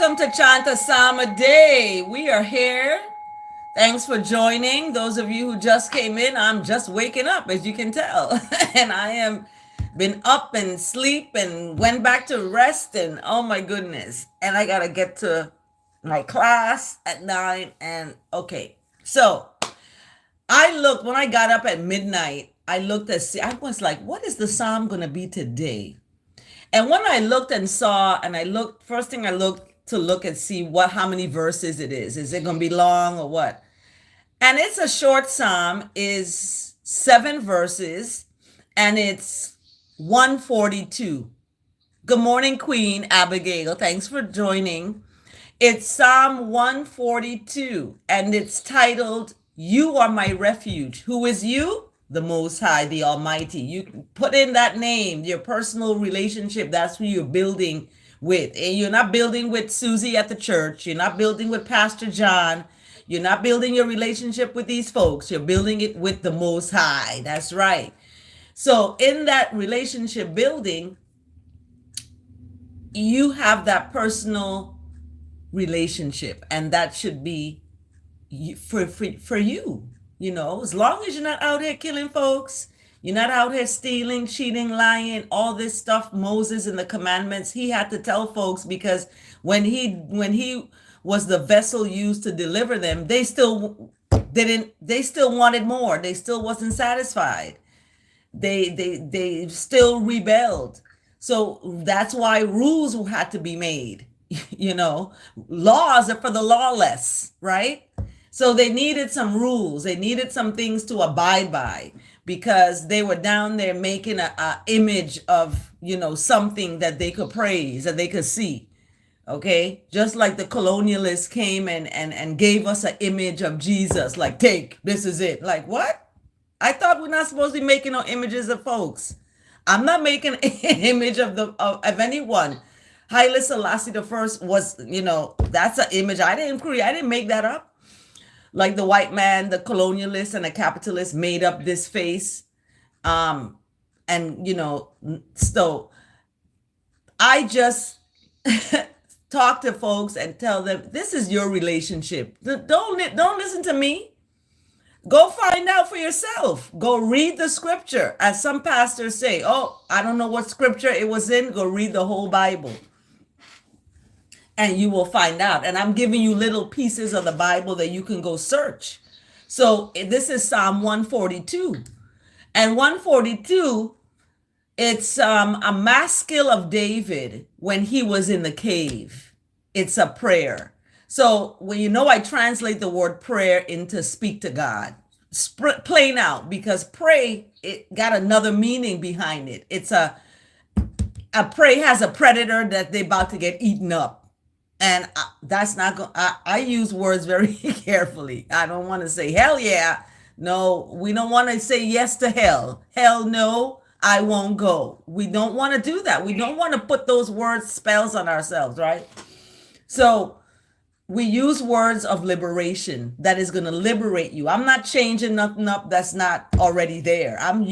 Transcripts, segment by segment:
Welcome to Chant a Psalm a Day. We are here. Thanks for joining. Those of you who just came in, I'm just waking up, as you can tell. And I am been up and sleep and went back to rest and oh my goodness. And I gotta get to my class at 9. And okay. So I looked when I got up at midnight, I looked at see, I was like, what is the psalm gonna be today? And when I looked and saw, and I looked, first thing I looked to look and see how many verses it is. Is it going to be long or what? And it's a short psalm, is 7 verses, and it's 142. Good morning, Queen Abigail. Thanks for joining. It's Psalm 142, and it's titled, You Are My Refuge. Who is you? The Most High, the Almighty. You put in that name, your personal relationship. That's who you're building with. And you're not building with Susie at the church. You're not building with Pastor John. You're not building your relationship with these folks. You're building it with the Most High. That's right. So in that relationship building, you have that personal relationship, and that should be for you, as long as you're not out here killing folks, you're not out here stealing, cheating, lying, all this stuff. Moses in the commandments, he had to tell folks, because when he was the vessel used to deliver them, they still wanted more. They still wasn't satisfied. They still rebelled. So that's why rules had to be made. Laws are for the lawless, right? So they needed some rules. They needed some things to abide by, because they were down there making a image of, something that they could praise, that they could see. Okay. Just like the colonialists came and gave us an image of Jesus, like, this is it. Like, what? I thought we're not supposed to be making no images of folks. I'm not making an image of anyone. Haile Selassie the first was, that's an image I didn't create. I didn't make that up. Like the white man, the colonialist and the capitalist made up this face. And, so I just talk to folks and tell them, this is your relationship. Don't listen to me. Go find out for yourself. Go read the scripture. As some pastors say, oh, I don't know what scripture it was in. Go read the whole Bible. And you will find out. And I'm giving you little pieces of the Bible that you can go search. So this is Psalm 142. And 142, it's a maskil of David when he was in the cave. It's a prayer. So I translate the word prayer into speak to God. Plain out, because pray, it got another meaning behind it. It's a prey has a predator that they're about to get eaten up. And that's not going. I use words very carefully. I don't want to say hell yeah. No, we don't want to say yes to hell. Hell no, I won't go. We don't want to do that. We don't want to put those words spells on ourselves, right? So we use words of liberation that is going to liberate you. I'm not changing nothing up that's not already there. I'm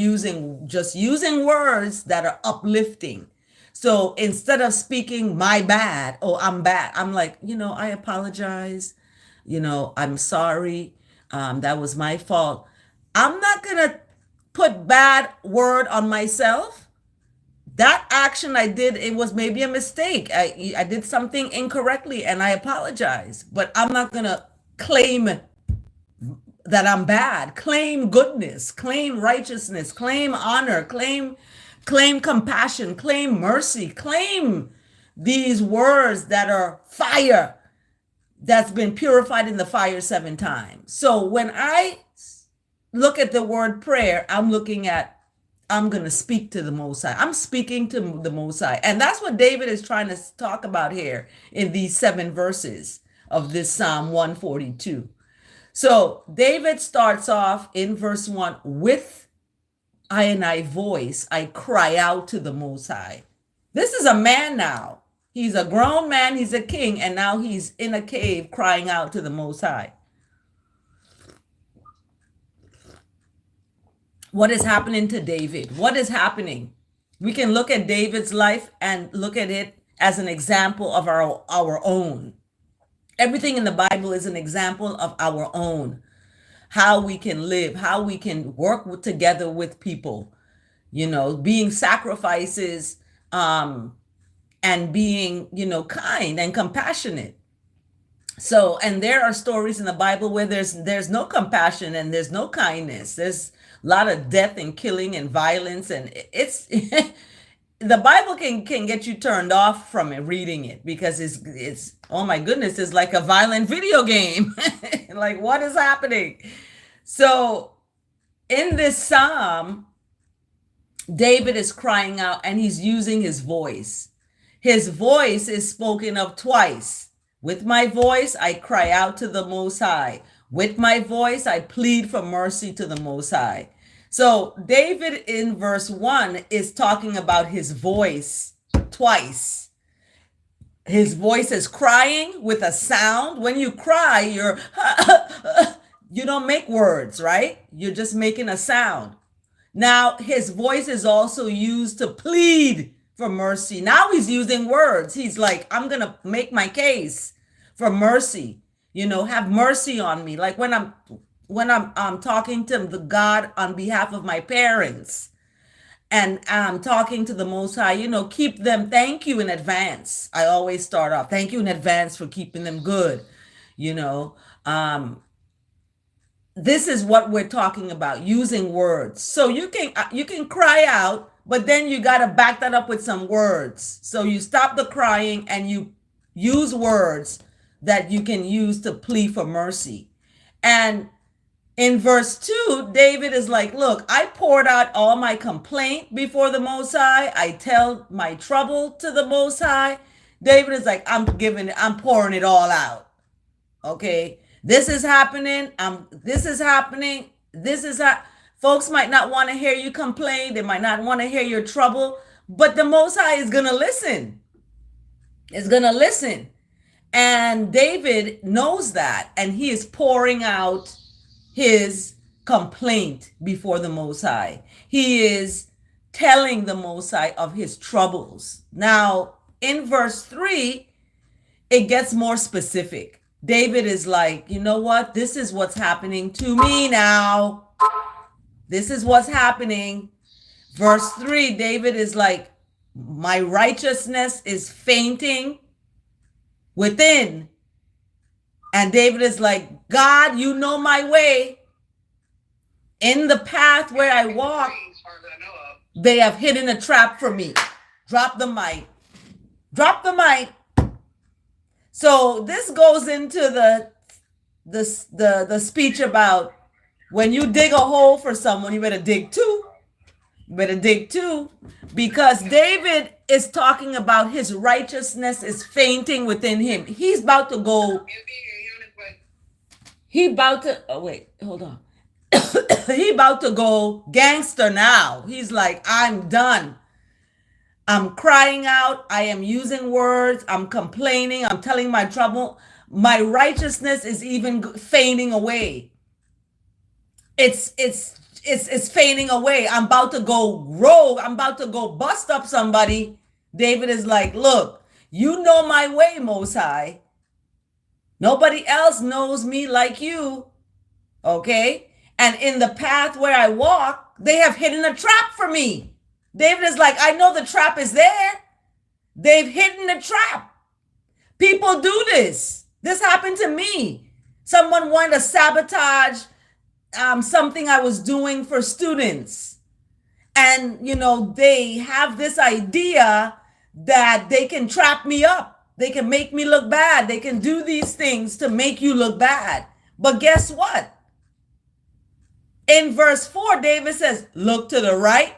just using words that are uplifting. So instead of speaking my bad, oh, I'm bad, I'm like, I apologize. I'm sorry. That was my fault. I'm not going to put bad word on myself. That action I did, it was maybe a mistake. I did something incorrectly and I apologize. But I'm not going to claim that I'm bad. Claim goodness, claim righteousness, claim honor, claim compassion, claim mercy, claim these words that are fire that's been purified in the fire 7 times. So when I look at the word prayer, I'm going to speak to the Most High. I'm speaking to the Most High. And that's what David is trying to talk about here in these 7 verses of this Psalm 142. So David starts off in verse 1 with I voice, I cry out to the Most High. This is a man now. He's a grown man. He's a king. And now he's in a cave crying out to the Most High. What is happening to David? What is happening? We can look at David's life and look at it as an example of our own. Everything in the Bible is an example of our own, how we can live, how we can work together with people, being sacrifices, and being, kind and compassionate. So, and there are stories in the Bible where there's no compassion and there's no kindness. There's a lot of death and killing and violence, and it's the Bible can get you turned off from it, reading it, because it's oh my goodness, it's like a violent video game. Like, what is happening? So in this psalm, David is crying out and he's using his voice. His voice is spoken of twice. With my voice, I cry out to the Most High. With my voice, I plead for mercy to the Most High. So David in verse 1 is talking about his voice twice. His voice is crying with a sound. When you cry, you don't make words, right? You're just making a sound. Now, his voice is also used to plead for mercy. Now he's using words. He's like, I'm going to make my case for mercy. Have mercy on me. Like when I'm talking to the God on behalf of my parents, and I'm talking to the Most High, keep them. Thank you in advance. I always start off, thank you in advance for keeping them good. This is what we're talking about, using words. So you can cry out, but then you got to back that up with some words. So you stop the crying and you use words that you can use to plead for mercy. And in verse 2, David is like, look, I poured out all my complaint before the Most High. I tell my trouble to the Most High. David is like, I'm pouring it all out. Okay. This is happening. Folks might not want to hear you complain. They might not want to hear your trouble, but the Most High is going to listen. And David knows that, and he is pouring out his complaint before the Most High. He is telling the Most High of his troubles. Now, in verse 3, it gets more specific. David is like, you know what? This is what's happening to me now. This is what's happening. Verse 3, David is like, my righteousness is fainting within. And David is like, God, you know my way. In the path where I walk, they have hidden a trap for me. Drop the mic. So this goes into the speech about when you dig a hole for someone, you better dig two. Because David is talking about his righteousness is fainting within him. He's about to go. He about to go gangster now. He's like, I'm done. I'm crying out. I am using words. I'm complaining. I'm telling my trouble. My righteousness is even fading away. It's fading away. I'm about to go rogue. I'm about to go bust up somebody. David is like, look, you know my way, Most High. Nobody else knows me like you. Okay? And in the path where I walk, they have hidden a trap for me. David is like, I know the trap is there. They've hidden the trap. People do this. This happened to me. Someone wanted to sabotage something I was doing for students. And, they have this idea that they can trap me up. They can make me look bad. They can do these things to make you look bad. But guess what? In verse 4, David says, look to the right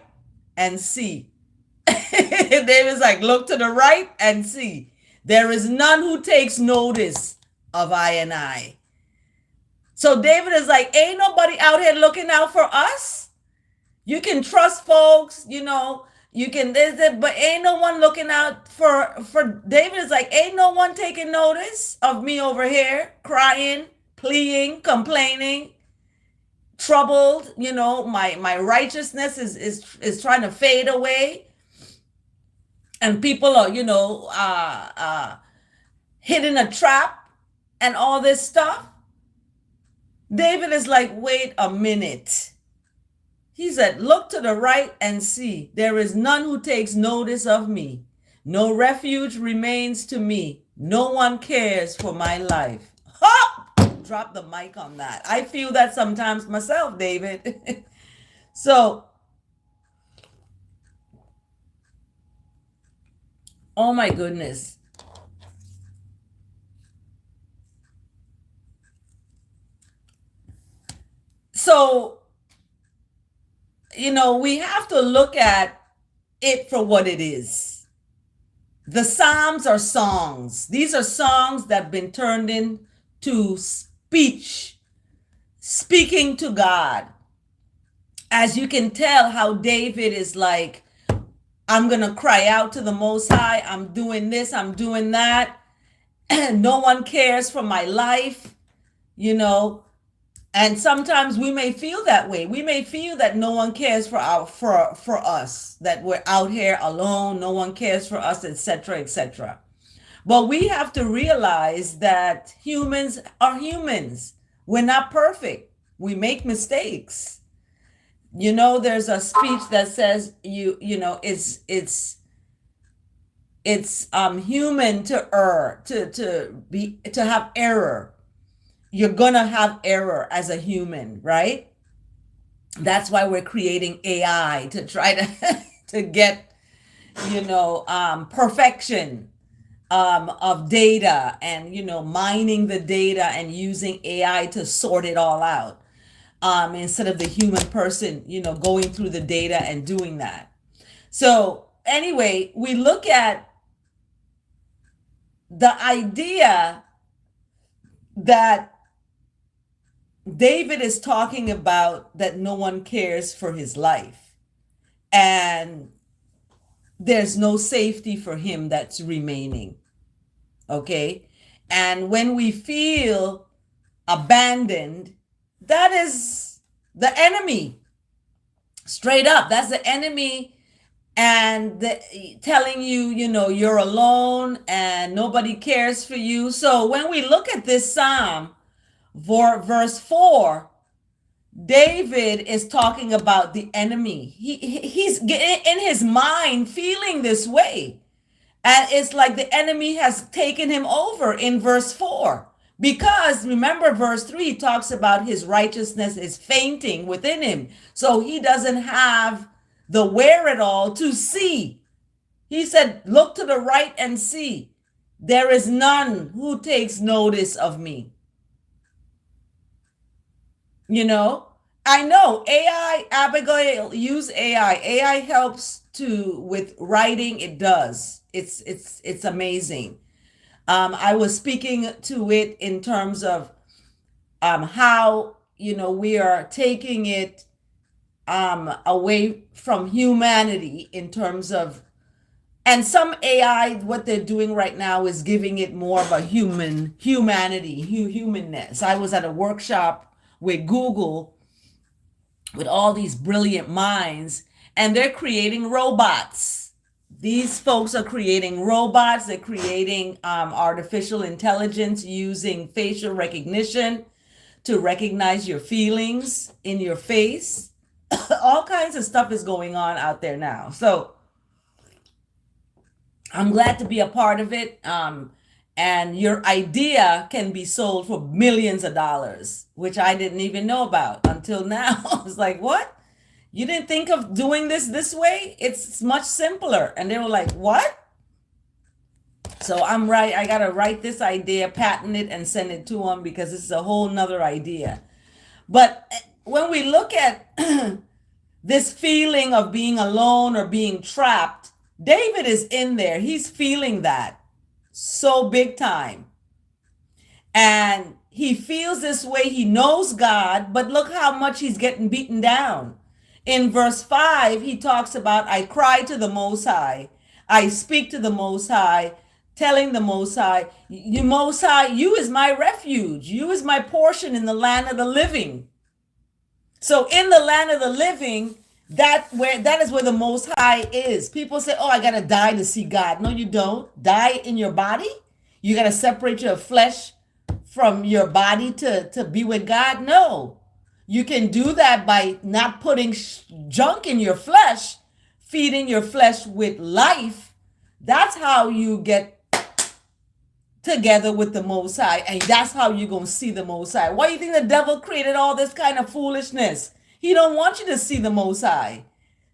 and see. David's like, look to the right and see. There is none who takes notice of I and I. So David is like, ain't nobody out here looking out for us. You can trust folks, you can, but ain't no one looking out for David is like, ain't no one taking notice of me over here, crying, pleading, complaining, troubled. My righteousness is trying to fade away. and people are, hitting a trap and all this stuff. David is like, wait a minute. He said, look to the right and see. There is none who takes notice of me. No refuge remains to me. No one cares for my life. Ha! Drop the mic on that. I feel that sometimes myself, David. So, oh my goodness. So, we have to look at it for what it is. The Psalms are songs. These are songs that have been turned into speech, speaking to God. As you can tell, how David is like, I'm going to cry out to the Most High. I'm doing this, I'm doing that. No one cares for my life, And sometimes we may feel that way. We may feel that no one cares for us, that we're out here alone, no one cares for us, etc., etc. But we have to realize that humans are humans. We're not perfect. We make mistakes. There's a speech that says it's human to err, to have error. You're gonna have error as a human, right? That's why we're creating AI to try to to get perfection of data, and mining the data and using AI to sort it all out, instead of the human person going through the data and doing that. So anyway, we look at the idea that David is talking about, that no one cares for his life, and there's no safety for him that's remaining. Okay? And when we feel abandoned, that is the enemy. Straight up, that's the enemy, and telling you, you're alone and nobody cares for you. So when we look at this psalm, verse 4, David is talking about the enemy. He's in his mind feeling this way. And it's like the enemy has taken him over in verse 4. Because remember, verse 3 talks about his righteousness is fainting within him. So he doesn't have the wherewithal to see. He said, look to the right and see. There is none who takes notice of me. I know AI, Abigail, use AI. AI helps with writing. It does. It's amazing. I was speaking to it in terms of how we are taking it away from humanity, in terms of, and some AI, what they're doing right now is giving it more of a humanness. I was at a workshop with Google, with all these brilliant minds, and they're creating robots. These folks are creating robots. They're creating artificial intelligence using facial recognition to recognize your feelings in your face. All kinds of stuff is going on out there now. So I'm glad to be a part of it. And your idea can be sold for millions of dollars, which I didn't even know about until now. I was like, what? You didn't think of doing this way? It's much simpler. And they were like, what? So I got to write this idea, patent it, and send it to them, because this is a whole nother idea. But when we look at this feeling of being alone or being trapped, David is in there. He's feeling that so big time. And he feels this way. He knows God, but look how much he's getting beaten down. In verse 5, he talks about, I cry to the Most High. I speak to the Most High, telling the Most High, you Most High, you is my refuge. You is my portion in the land of the living. So in the land of the living, That is where the Most High is. People say, "Oh, I gotta die to see God." No, you don't. Die in your body. You gotta separate your flesh from your body to be with God. No, you can do that by not putting junk in your flesh, feeding your flesh with life. That's how you get together with the Most High, and that's how you're gonna see the Most High. Why do you think the devil created all this kind of foolishness? He don't want you to see the Most High,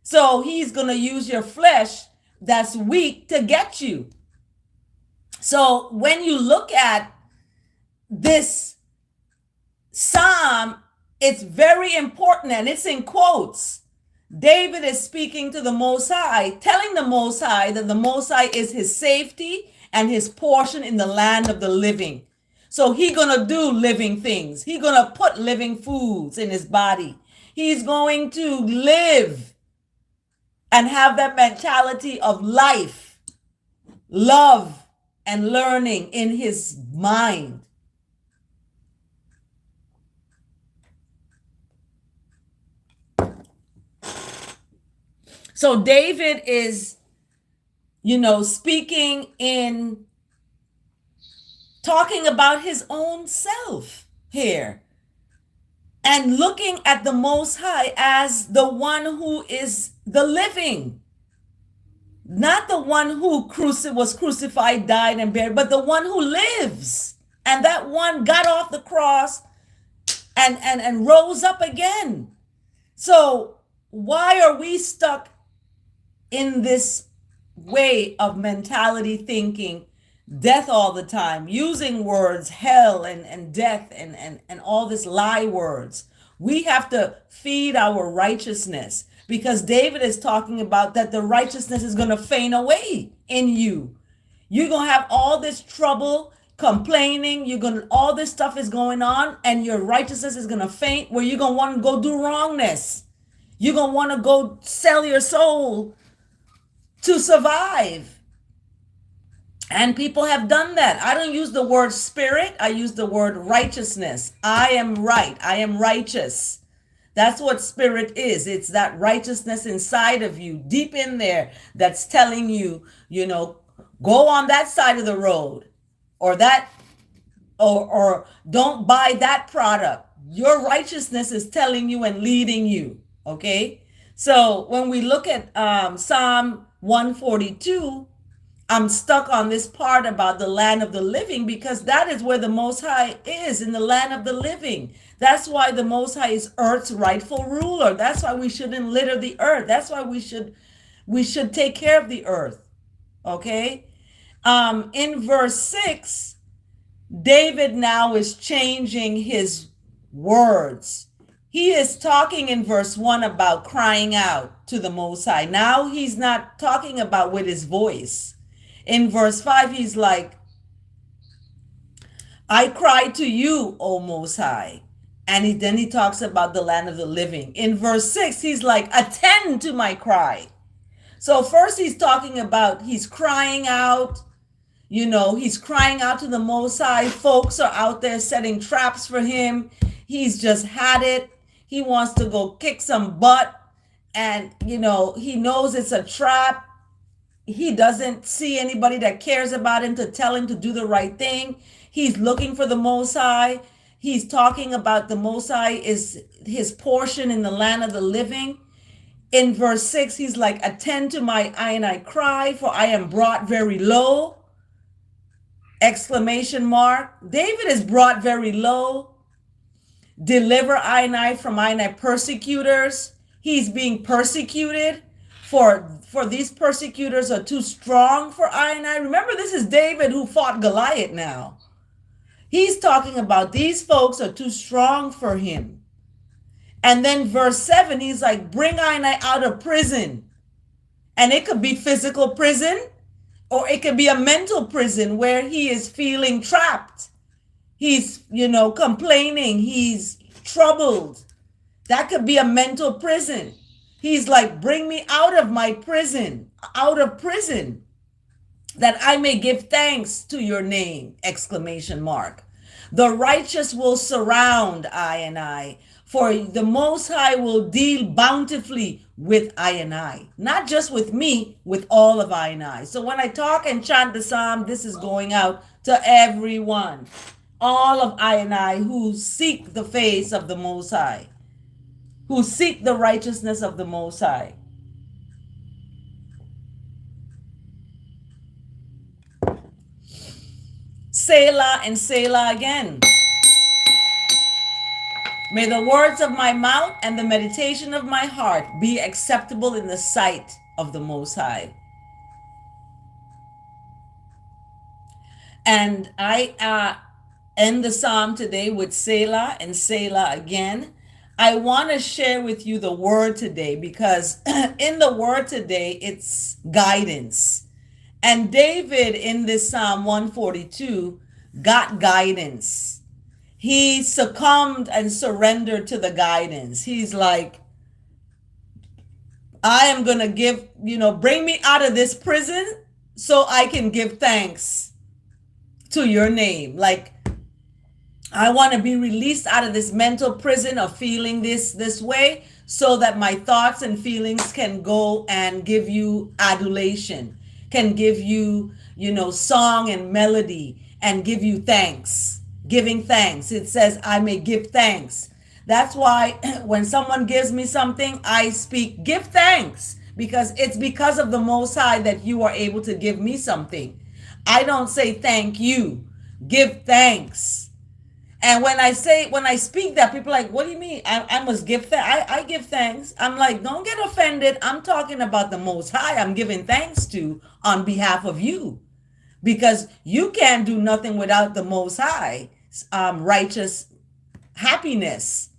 so he's gonna use your flesh that's weak to get you. So when you look at this psalm, it's very important, and it's in quotes. David is speaking to the Most High, telling the Most High that the Most High is his safety and his portion in the land of the living. So he's going to do living things. He's going to put living foods in his body. He's going to live and have that mentality of life, love, and learning in his mind. So David is, speaking in talking about his own self here and looking at the Most High as the one who is the living, not the one who was crucified, died, and buried, but the one who lives. And that one got off the cross and rose up again. So why are we stuck in this way of mentality, thinking death all the time, using words hell and death and all this lie words? We have to feed our righteousness, because David is talking about that the righteousness is going to faint away in you. You're going to have all this trouble, complaining, all this stuff is going on, and your righteousness is going to faint, where you're going to want to go do wrongness. You're going to want to go sell your soul to survive. And people have done that. I don't use the word spirit. I use the word righteousness. I am right. I am righteous. That's what spirit is. It's that righteousness inside of you, deep in there, that's telling you, go on that side of the road, or that, or don't buy that product. Your righteousness is telling you and leading you. Okay. So when we look at Psalm 142, I'm stuck on this part about the land of the living, because that is where the Most High is, in the land of the living. That's why the Most High is earth's rightful ruler. That's why we shouldn't litter the earth. That's why we should take care of the earth. Okay. In verse 6, David now is changing his words. He is talking in verse 1 about crying out to the Most High. Now he's not talking about with his voice. In verse 5, he's like, I cry to you, O Most High. And then he talks about the land of the living. In verse 6, he's like, attend to my cry. So first he's talking about, he's crying out, he's crying out to the Most High. Folks are out there setting traps for him. He's just had it. He wants to go kick some butt. And, he knows it's a trap. He doesn't see anybody that cares about him to tell him to do the right thing. He's looking for the Most High. He's talking about the Most High is his portion in the land of the living. In verse 6, he's like, attend to my I cry, for I am brought very low. ! David is brought very low. Deliver I from I persecutors. He's being persecuted. For these persecutors are too strong for I. Remember, this is David who fought Goliath now. He's talking about these folks are too strong for him. And then verse 7, he's like, bring I out of prison. And it could be physical prison, or it could be a mental prison where he is feeling trapped. He's, complaining. He's troubled. That could be a mental prison. He's like, bring me out of my prison, that I may give thanks to your name! ! The righteous will surround I, for the Most High will deal bountifully with I and I, not just with me, with all of I and I. So when I talk and chant the psalm, this is going out to everyone, all of I and I who seek the face of the Most High, who seek the righteousness of the Most High. Selah and Selah again. May the words of my mouth and the meditation of my heart be acceptable in the sight of the Most High. And I end the psalm today with Selah and Selah again. I want to share with you the word today because in the word today, it's guidance. And David in this Psalm 142 got guidance. He succumbed and surrendered to the guidance. He's like, I am going to give, bring me out of this prison so I can give thanks to your name. Like, I want to be released out of this mental prison of feeling this way so that my thoughts and feelings can go and give you adulation, can give you, song and melody and give you thanks, giving thanks. It says, I may give thanks. That's why when someone gives me something, I speak, give thanks, because it's because of the Most High that you are able to give me something. I don't say thank you, give thanks. And when I speak that, people are like, what do you mean? I must give thanks. I give thanks. I'm like, don't get offended. I'm talking about the Most High I'm giving thanks to on behalf of you, because you can't do nothing without the Most High righteous happiness.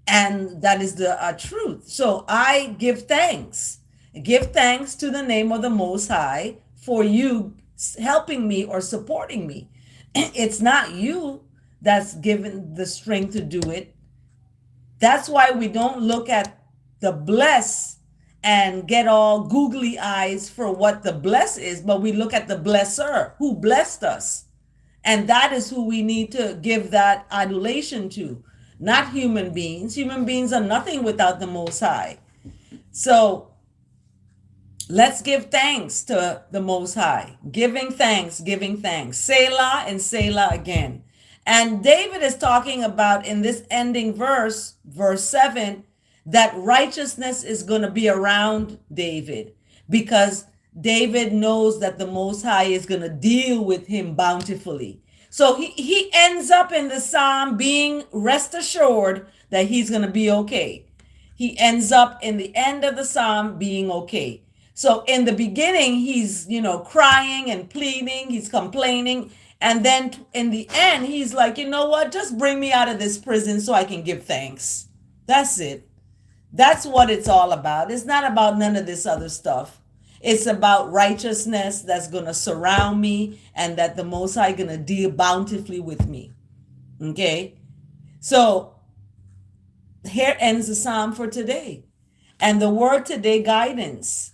And that is the truth. So I give thanks. Give thanks to the name of the Most High for you helping me or supporting me. It's not you that's given the strength to do it. That's why we don't look at the bless and get all googly eyes for what the bless is, but we look at the blesser who blessed us. And that is who we need to give that adulation to, not human beings. Human beings are nothing without the Most High. So let's give thanks to the Most High. Giving thanks. Selah and Selah again. And David is talking about in this ending verse 7, that righteousness is going to be around David, because David knows that the Most High is going to deal with him bountifully. So he ends up in the psalm being rest assured that he's going to be okay. He ends up in the end of the psalm being okay. So in the beginning, he's, crying and pleading, he's complaining. And then in the end, he's like, you know what? Just bring me out of this prison so I can give thanks. That's it. That's what it's all about. It's not about none of this other stuff. It's about righteousness that's going to surround me, and that the Most High going to deal bountifully with me. Okay? So here ends the psalm for today. And the word today, guidance.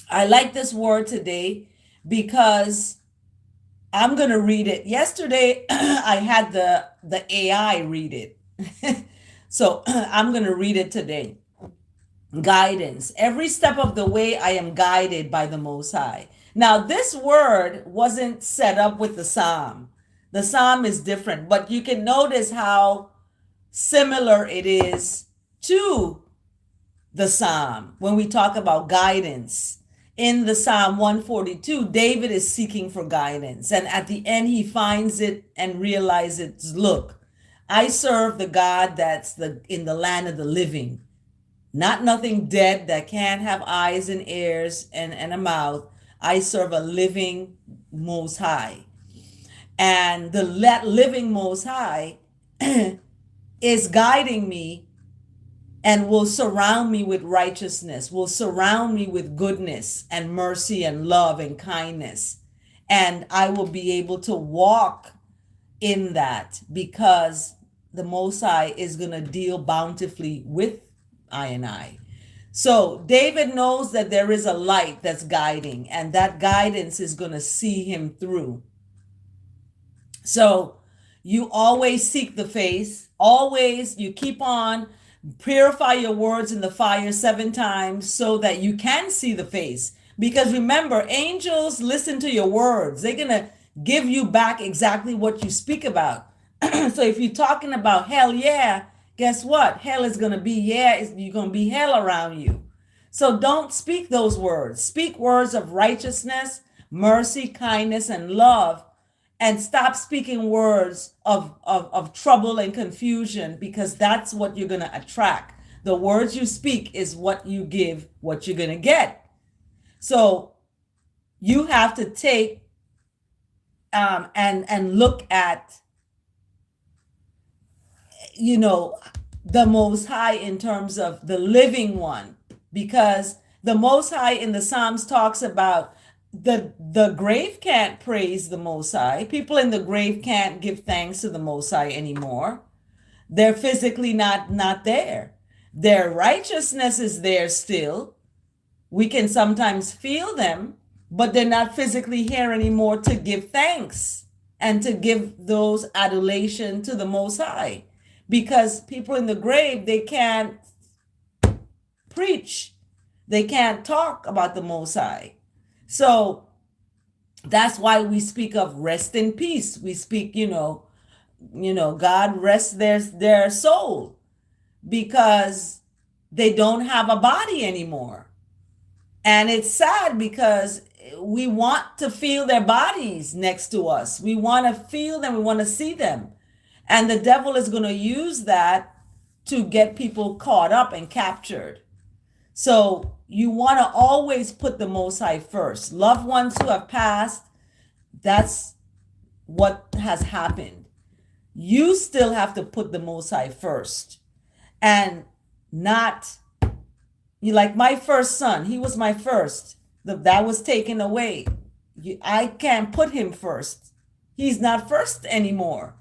I like this word today because I'm going to read it. Yesterday, I had the AI read it. So I'm going to read it today. Guidance. Every step of the way, I am guided by the Most High. Now, this word wasn't set up with the psalm. The psalm is different, but you can notice how similar it is to the psalm when we talk about guidance. In the Psalm 142, David is seeking for guidance. And at the end, he finds it and realizes, look, I serve the God that's in the land of the living. Not nothing dead that can't have eyes and ears and a mouth. I serve a living Most High. And the living Most High is guiding me and will surround me with righteousness, will surround me with goodness and mercy and love and kindness. And I will be able to walk in that because the Most High is going to deal bountifully with I and I. So David knows that there is a light that's guiding, and that guidance is going to see him through. So you always seek the face, always you keep on Purify your words in the fire 7 times so that you can see the face. Because remember, angels listen to your words. They're going to give you back exactly what you speak about. So if you're talking about hell, yeah, guess what? Hell is going to be, yeah, you're going to be hell around you. So don't speak those words. Speak words of righteousness, mercy, kindness, and love, and stop speaking words of trouble and confusion, because that's what you're going to attract. The words you speak is what you give, what you're going to get. So you have to take and look at, the Most High in terms of the living one, because the Most High in the Psalms talks about the grave can't praise the Most High. People in the grave can't give thanks to the Most High anymore. They're physically not there. Their righteousness is there still. We can sometimes feel them, but they're not physically here anymore to give thanks and to give those adulation to the Most High. Because people in the grave, they can't preach. They can't talk about the Most High. So that's why we speak of rest in peace. We speak, God rest their soul, because they don't have a body anymore. And it's sad because we want to feel their bodies next to us. We want to feel them. We want to see them. And the devil is going to use that to get people caught up and captured. So you want to always put the Most High first. Loved ones who have passed, that's what has happened. You still have to put the Most High first, and not, like my first son, he was my first. That was taken away. I can't put him first. He's not first anymore,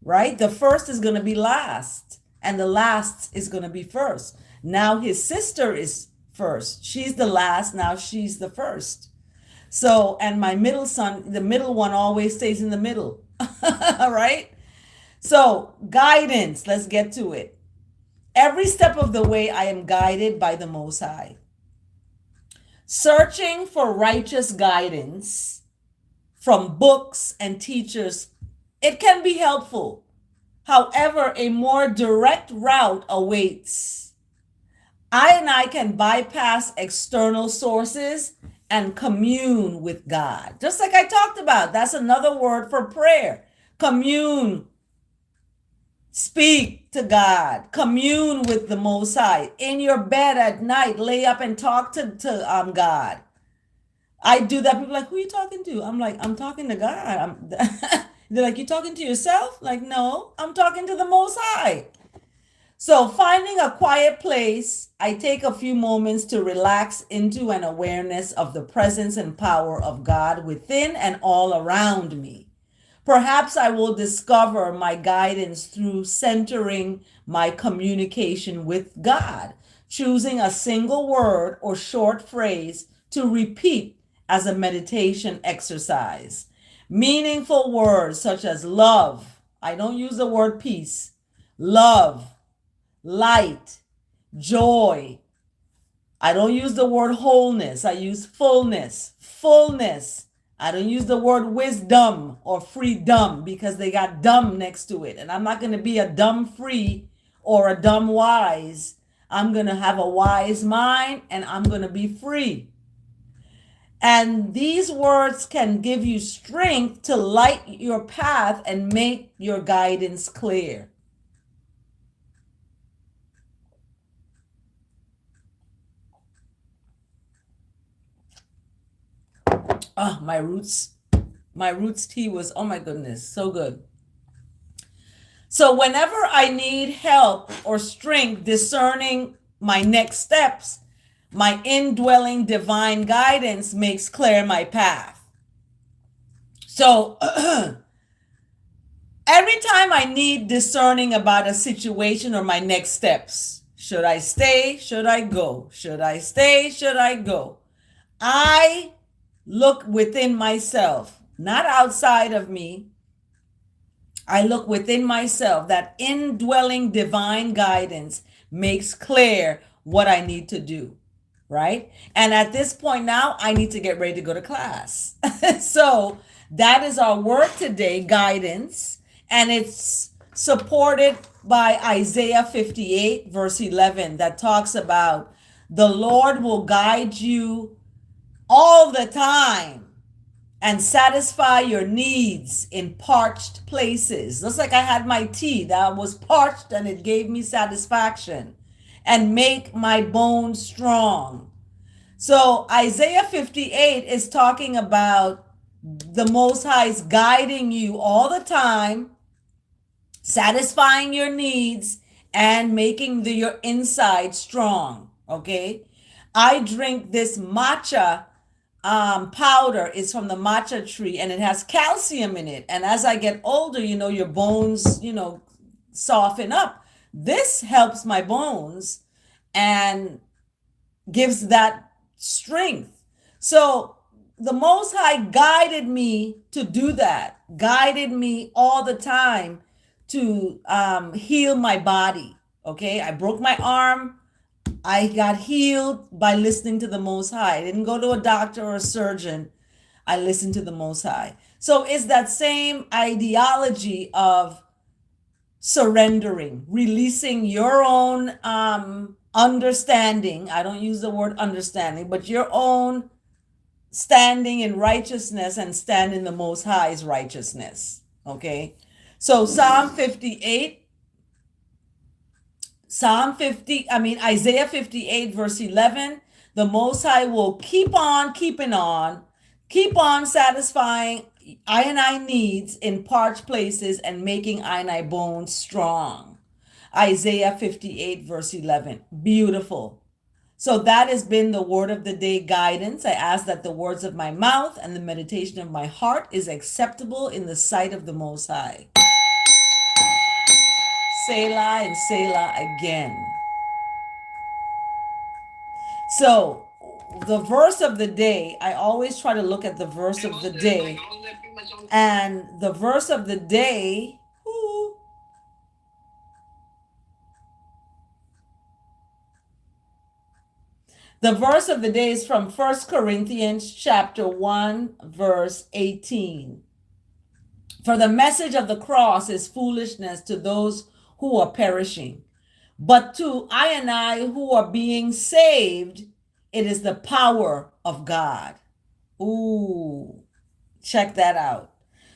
right? The first is going to be last, and the last is going to be first. Now his sister is first. She's the last. Now she's the first. So, and my middle son, the middle one always stays in the middle. All right. So guidance, let's get to it. Every step of the way, I am guided by the Most High. Searching for righteous guidance from books and teachers, it can be helpful. However, a more direct route awaits. I can bypass external sources and commune with God. Just like I talked about, that's another word for prayer. Commune. Speak to God. Commune with the Most High. In your bed at night, lay up and talk to God. I do that. People are like, who are you talking to? I'm like, I'm talking to God. They're like, you talking to yourself? Like, no, I'm talking to the Most High. So finding a quiet place, I take a few moments to relax into an awareness of the presence and power of God within and all around me. Perhaps I will discover my guidance through centering my communication with God, choosing a single word or short phrase to repeat as a meditation exercise. Meaningful words such as love. I don't use the word peace. Love, light, joy. I don't use the word wholeness. I use fullness. I don't use the word wisdom or freedom, because they got dumb next to it. And I'm not going to be a dumb free or a dumb wise. I'm going to have a wise mind, and I'm going to be free. And these words can give you strength to light your path and make your guidance clear. Oh, my roots tea was, oh my goodness, so good. So whenever I need help or strength discerning my next steps, my indwelling divine guidance makes clear my path. So every time I need discerning about a situation or my next steps, should I stay? Should I go? Should I stay? Should I go? I look within myself, not outside of me. I look within myself. That indwelling divine guidance makes clear what I need to do, right? And at this point now, I need to get ready to go to class. So that is our word today, guidance, and it's supported by Isaiah 58, verse 11, that talks about the Lord will guide you all the time and satisfy your needs in parched places. Just like I had my tea that was parched and it gave me satisfaction, and make my bones strong. So Isaiah 58 is talking about the Most High's guiding you all the time, satisfying your needs, and making your inside strong. Okay. I drink this matcha powder. Is from the matcha tree, and it has calcium in it. And as I get older, your bones, soften up. This helps my bones and gives that strength. So the Most High guided me to do that, guided me all the time to heal my body. Okay, I broke my arm. I got healed by listening to the Most High. I didn't go to a doctor or a surgeon. I listened to the Most High. So it's that same ideology of surrendering, releasing your own understanding. I don't use the word understanding, but your own standing in righteousness and stand in the Most High's righteousness. Okay. So Isaiah 58, verse 11, the Most High will keep on keeping on, keep on satisfying I and I needs in parched places and making I and I bones strong. Isaiah 58, verse 11. Beautiful. So that has been the word of the day guidance. I ask that the words of my mouth and the meditation of my heart is acceptable in the sight of the Most High. Selah and Selah again. So the verse of the day, I always try to look at the verse of the day. And the verse of the day, the verse of the day is from 1 Corinthians chapter 1, verse 18. For the message of the cross is foolishness to those who are perishing, but to I and I who are being saved, it is the power of God. Ooh, check that out.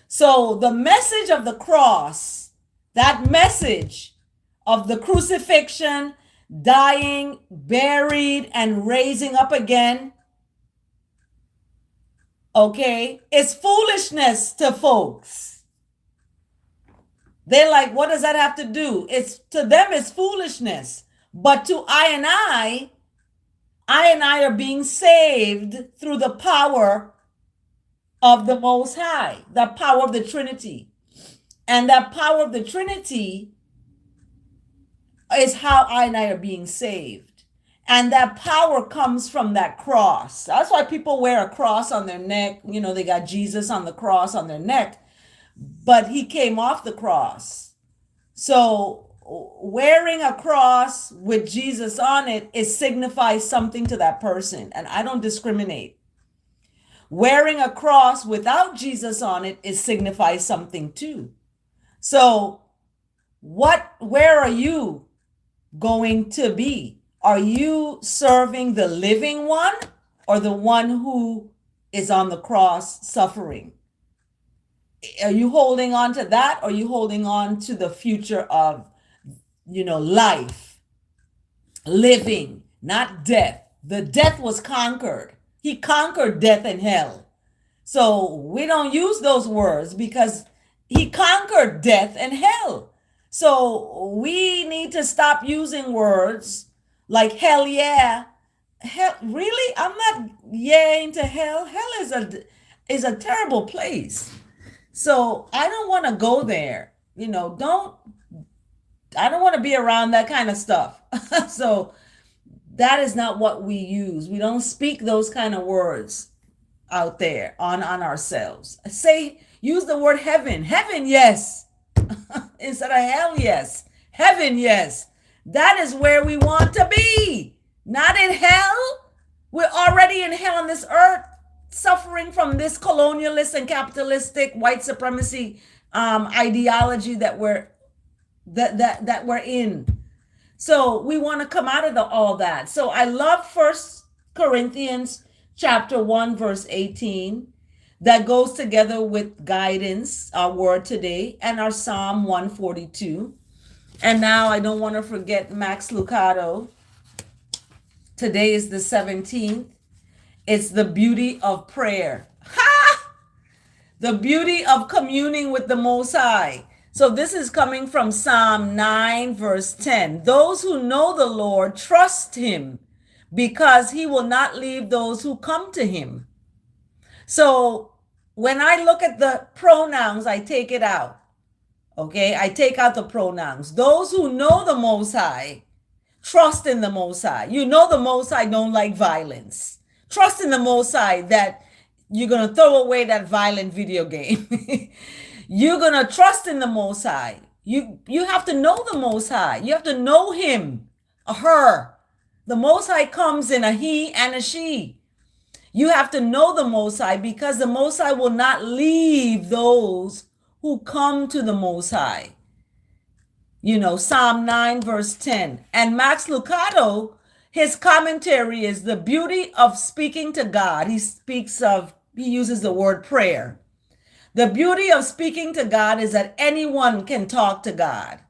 So the message of the cross, that message of the crucifixion, dying, buried, and raising up again, okay, is foolishness to folks. They're like, what does that have to do? It's to them, it's foolishness. But to I and I are being saved through the power of the Most High, the power of the Trinity. And that power of the Trinity is how I and I are being saved. And that power comes from that cross. That's why people wear a cross on their neck. They got Jesus on the cross on their neck, but he came off the cross. So wearing a cross with Jesus on it signifies something to that person. And I don't discriminate. Wearing a cross without Jesus on it signifies something too. So where are you going to be? Are you serving the living one or the one who is on the cross suffering? Are you holding on to that, or are you holding on to the future of, life, living, not death? The death was conquered. He conquered death and hell. So we don't use those words because he conquered death and hell. So we need to stop using words like hell yeah. Hell, really? I'm not yaying to hell. Hell is a terrible place. So I don't want to go there. I don't want to be around that kind of stuff. So that is not what we use. We don't speak those kind of words out there on ourselves. Use the word heaven. Heaven, yes. Instead of hell, yes. Heaven, yes. That is where we want to be. Not in hell. We're already in hell on this earth, suffering from this colonialist and capitalistic white supremacy ideology that we're in. So we want to come out of all that. So I love First Corinthians chapter 1, verse 18. That goes together with guidance, our word today, and our Psalm 142. And now I don't want to forget Max Lucado. Today is the 17th. It's the beauty of prayer. Ha! The beauty of communing with the Most High. So this is coming from Psalm 9, verse 10. Those who know the Lord trust him because he will not leave those who come to him. So when I look at the pronouns, I take it out. Okay, I take out the pronouns. Those who know the Most High, trust in the Most High. You know the Most High don't like violence. Trust in the Most High that you're going to throw away that violent video game. You're going to trust in the Most High. You have to know the Most High. You have to know him, her. The Most High comes in a he and a she. You have to know the Most High because the Most High will not leave those who come to the Most High. You know, Psalm 9, verse 10. And Max Lucado, his commentary is the beauty of speaking to God. He uses the word prayer. The beauty of speaking to God is that anyone can talk to God.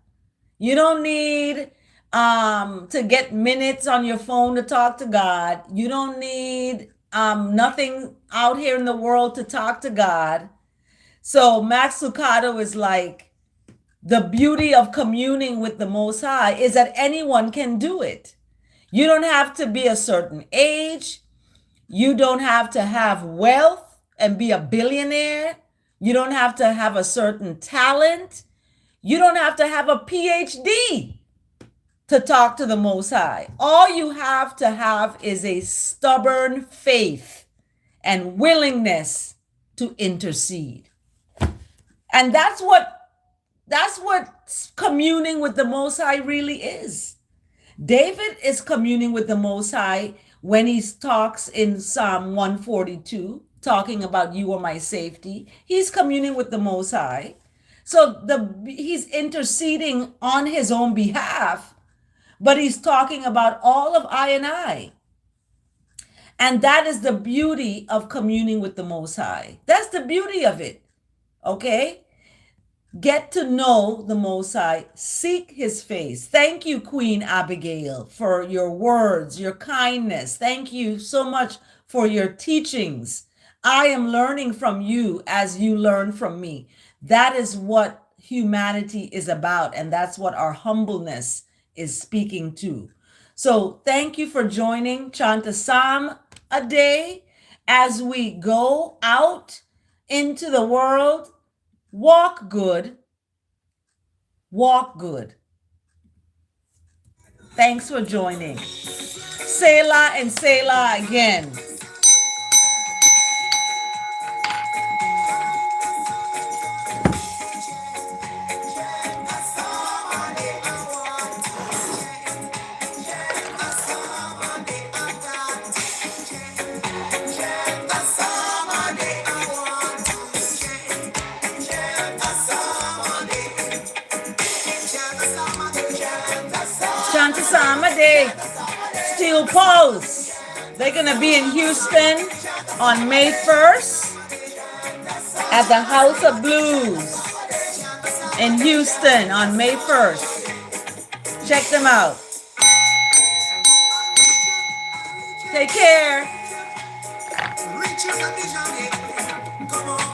You don't need to get minutes on your phone to talk to God. You don't need nothing out here in the world to talk to God. So Max Lucado is like, the beauty of communing with the Most High is that anyone can do it. You don't have to be a certain age. You don't have to have wealth and be a billionaire. You don't have to have a certain talent. You don't have to have a PhD to talk to the Most High. All you have to have is a stubborn faith and willingness to intercede. And that's what communing with the Most High really is. David is communing with the Most High when he talks in Psalm 142, talking about you are my safety. He's communing with the Most High. So he's interceding on his own behalf, but he's talking about all of I and I. And that is the beauty of communing with the Most High. That's the beauty of it. Okay? Get to know the Most High. Seek his face. Thank you, Queen Abigail, for your words, your kindness. Thank you so much for your teachings. I am learning from you as you learn from me. That is what humanity is about, and that's what our humbleness is speaking to. So thank you for joining Chant a Psalm a day as we go out into the world. Walk good. Walk good. Thanks for joining. Selah and Selah again. Chant a Psalm a day. Steel Pulse. They're going to be in Houston on May 1st at the House of Blues in Houston on May 1st. Check them out. Take care.